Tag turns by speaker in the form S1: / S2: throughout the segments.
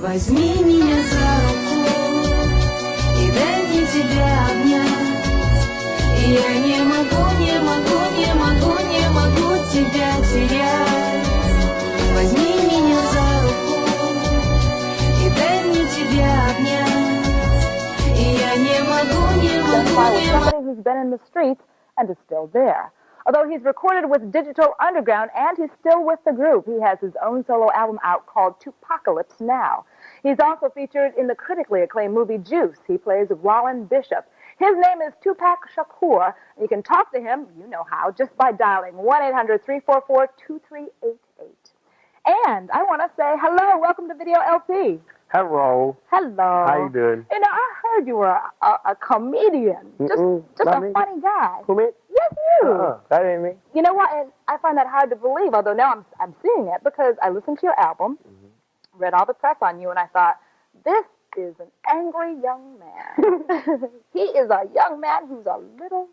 S1: Возьми меня за руку и дай мне тебя обнять. Я не могу, не могу, не могу, не могу тебя терять. Возьми меня за руку и дай мне тебя обнять. Я не могу, не могу, не могу.
S2: Somebody who's been in the streets and is still there. Although he's recorded with Digital Underground and he's still with the group, he has his own solo album out called Tupacalypse Now. He's also featured in the critically acclaimed movie Juice. He plays Roland Bishop. His name is Tupac Shakur. You can talk to him, you know how, just by dialing 1-800-344-2388. And I want to say hello, welcome to Video LP.
S3: Hello.
S2: Hello.
S3: How you doing?
S2: You know, I heard you were a comedian, just a funny guy.
S3: Who, me?
S2: Yes, you.
S3: That ain't me.
S2: You know what? And I find that hard to believe, although now I'm seeing it because I listened to your album, read all the press on you, and I thought, this is an angry young man. He is a young man who's a little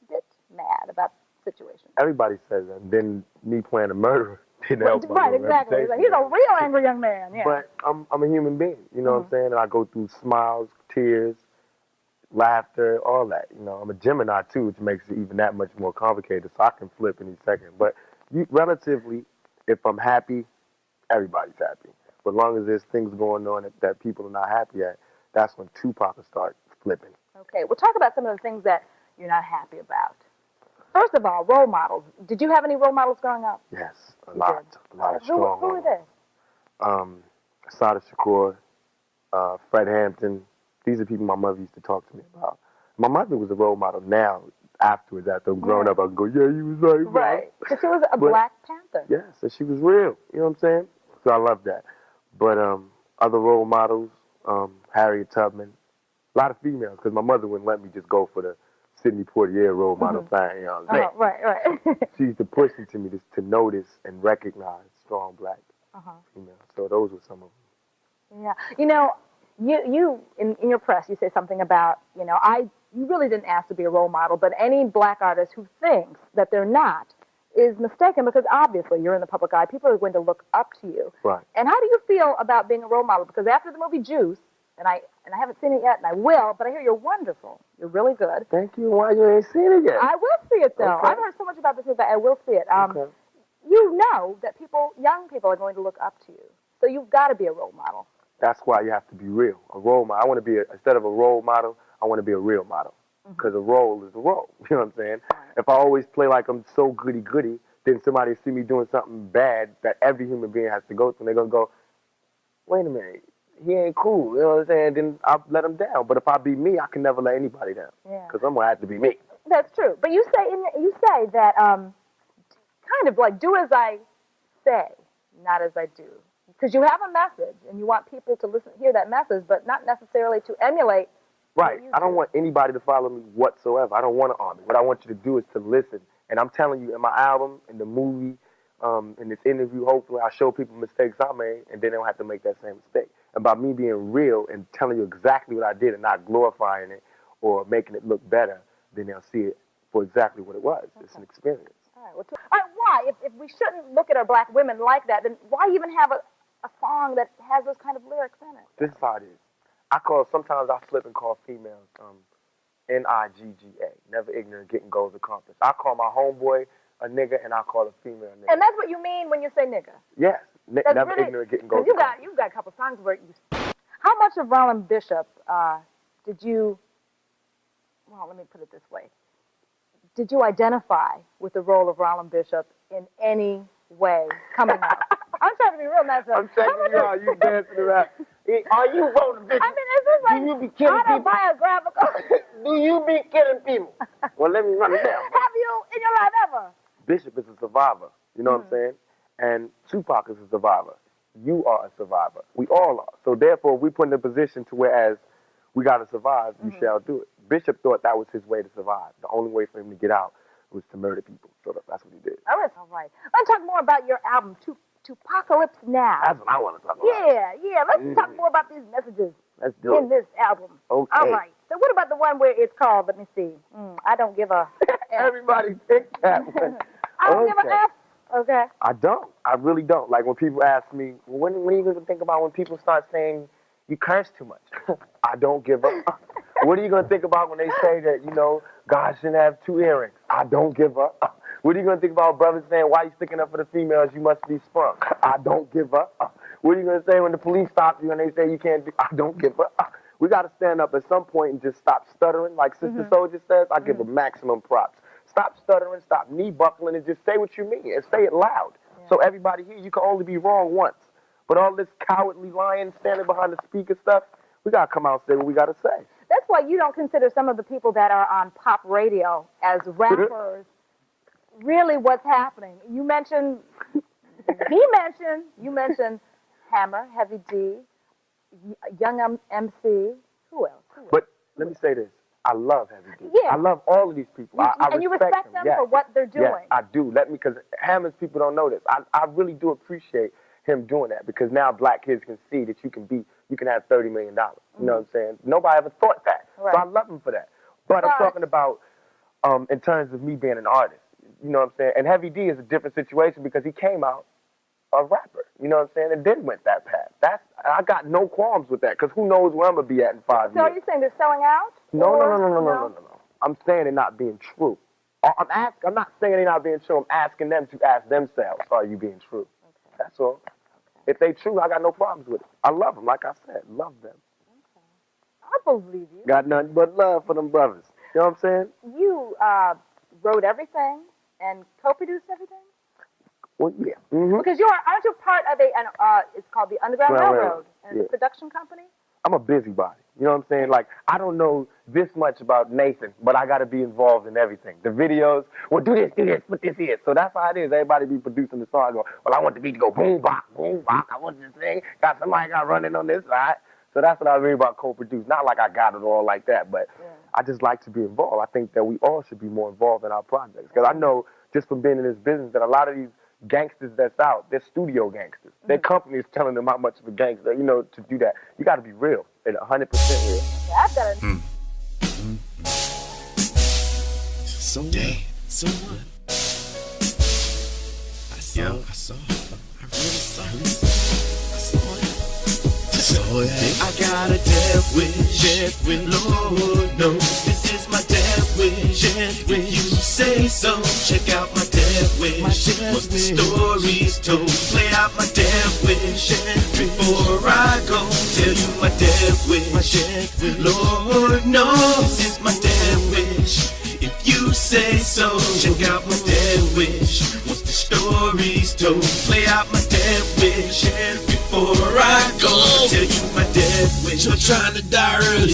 S2: bit mad about the situation.
S3: Everybody says that. And then me playing a murderer didn't help.
S2: Right, exactly. He's a real angry young man. Yeah.
S3: But I'm a human being. You know what I'm saying? And I go through smiles, tears, laughter, all that. You know, I'm a Gemini too, which makes it even that much more complicated. So I can flip any second. But relatively, if I'm happy, everybody's happy. But as long as there's things going on that people are not happy at, that's when Tupac will start flipping.
S2: Okay, we'll talk about some of the things that you're not happy about. First of all, role models. Did you have any role models growing up?
S3: Yes, a lot of strong
S2: Who were they?
S3: Assata Shakur, Fred Hampton. These are people my mother used to talk to me about. My mother was a role model now. Afterwards, after I'm growing up, I can go, yeah, you was right, Mom.
S2: Right, because she was a Black Panther.
S3: Yeah, so she was real. You know what I'm saying? So I love that. But other role models, Harriet Tubman, a lot of females, because my mother wouldn't let me just go for the Sidney Poitier role model thing. You know what I'm saying?
S2: Right.
S3: She used to push into me to notice and recognize strong Black females. So those were some of them.
S2: Yeah. You know, you in your press, you say something about, you know, you really didn't ask to be a role model, but any Black artist who thinks that they're not is mistaken because obviously you're in the public eye. People are going to look up to you.
S3: Right.
S2: And how do you feel about being a role model? Because after the movie Juice, and I haven't seen it yet, and I will, but I hear you're wonderful. You're really good.
S3: Thank you. Why you ain't seen it yet?
S2: I will see it, though.
S3: Okay.
S2: I've heard so much about this movie, but I will see it.
S3: Okay.
S2: You know that young people are going to look up to you. So you've got to be a role model.
S3: That's why you have to be real. A role model. I want to be, instead of a role model, I want to be a real model. Because a role is a role. You know what I'm saying? If I always play like I'm so goody-goody, then somebody see me doing something bad that every human being has to go through, and they're going to go, wait a minute, he ain't cool. You know what I'm saying? Then I'll let him down. But if I be me, I can never let anybody down. Yeah. Because I'm going to have to be me.
S2: That's true. But you say that kind of like do as I say, not as I do. Because you have a message, and you want people to hear that message, but not necessarily to emulate.
S3: Right. I don't want anybody to follow me whatsoever. I don't want an army. What I want you to do is to listen. And I'm telling you, in my album, in the movie, in this interview, hopefully I show people mistakes I made, and they don't have to make that same mistake. And by me being real and telling you exactly what I did and not glorifying it or making it look better, then they'll see it for exactly what it was. Okay. It's an experience.
S2: All right. Well, why? If we shouldn't look at our Black women like that, then why even have a song that has those kind of lyrics in it?
S3: This is how it is. Sometimes I flip and call females N-I-G-G-A, never ignorant, getting goals accomplished. I call my homeboy a nigga, and I call a female a nigga.
S2: And that's what you mean when you say nigga?
S3: Yes, never really, ignorant, getting goals accomplished.
S2: You've got a couple songs where how much of Roland Bishop did you, well, let me put it this way, did you identify with the role of Roland Bishop in any way coming up? I'm trying to be real nice.
S3: I'm checking you out. You dancing around. Are you Roland Bishop?
S2: I mean, is this like
S3: do you be killing
S2: autobiographical?
S3: Do you be killing people? Well, let me run it down.
S2: Have you in your life ever?
S3: Bishop is a survivor. You know what I'm saying? And Tupac is a survivor. You are a survivor. We all are. So therefore, we put in a position to whereas we got to survive, you shall do it. Bishop thought that was his way to survive. The only way for him to get out was to murder people. So that's what he did.
S2: All right. Let's talk more about your album, Tupacalypse Now.
S3: That's what I want to talk about.
S2: Yeah. Let's talk more about these messages in this album.
S3: Okay.
S2: All right. So what about the one where it's called, let me see, I don't give a F.
S3: Everybody picked that one.
S2: I don't give a F. Okay.
S3: I don't. I really don't. Like when people ask me, when are you going to think about when people start saying you curse too much? I don't give up. What are you going to think about when they say that, you know, God shouldn't have 2 earrings? I don't give up. What are you going to think about brothers saying, why you sticking up for the females? You must be sprung. I don't give up. What are you going to say when the police stop you and they say you can't do? I don't give up. We got to stand up at some point and just stop stuttering. Like Sister Soldier says, I give her maximum props. Stop stuttering, stop knee buckling, and just say what you mean and say it loud. Yeah. So everybody here, you can only be wrong once. But all this cowardly lying, standing behind the speaker stuff, we got to come out and say what we got to say.
S2: That's why you don't consider some of the people that are on pop radio as rappers really what's happening. You mentioned Hammer, Heavy D, Young MC. Who else?
S3: But let me say this. I love Heavy D.
S2: Yeah.
S3: I love all of these people.
S2: And you respect them for what they're doing.
S3: Yes, I do. Because Hammer's people don't know this. I really do appreciate him doing that because now black kids can see that you can have $30 million. You know what I'm saying? Nobody ever thought that. Right. So I love him for that. But I'm talking about in terms of me being an artist. You know what I'm saying? And Heavy D is a different situation because he came out a rapper. You know what I'm saying? And then went that path. I got no qualms with that because who knows where I'm going to be at in 5 years.
S2: So are you saying they're selling out?
S3: No. I'm saying they're not being true. I'm not saying they're not being true. I'm asking them to ask themselves, are you being true? Okay. That's all. Okay. If they true, I got no problems with it. I love them, like I said. Love them.
S2: Okay. I believe you.
S3: Got nothing but love for them brothers. You know what I'm saying?
S2: You wrote everything and co-produced everything?
S3: Well, yeah.
S2: Because aren't you part of it's called the Underground Railroad, and it's a production company?
S3: I'm a busybody. You know what I'm saying? Like, I don't know this much about Nathan, but I got to be involved in everything. The videos, well, do this, put this here. So that's how it is. Everybody be producing the song. I go, well, I want the beat to go boom, bop, boom, bop. I want this thing. Got somebody got running on this side. So that's what I mean about co-produce. Not like I got it all like that, but I just like to be involved. I think that we all should be more involved in our projects. Because I know just from being in this business that a lot of these gangsters that's out, they're studio gangsters. Their company is telling them how much of a gangster, you know, to do that. You got to be real and 100% real.
S2: Yeah, I've got to.
S4: So what? So what? I saw. I really saw it. I got a death wish, Lord knows this is my death wish. When you say so, check out my death wish. What the story's told, play out my death wish. Before I go, tell you my death wish. Lord knows this is my death wish. If you say so, check out my death wish. Once the story's told, play out my death wish. Before I go, tell you my death wish. I'm trying to die early.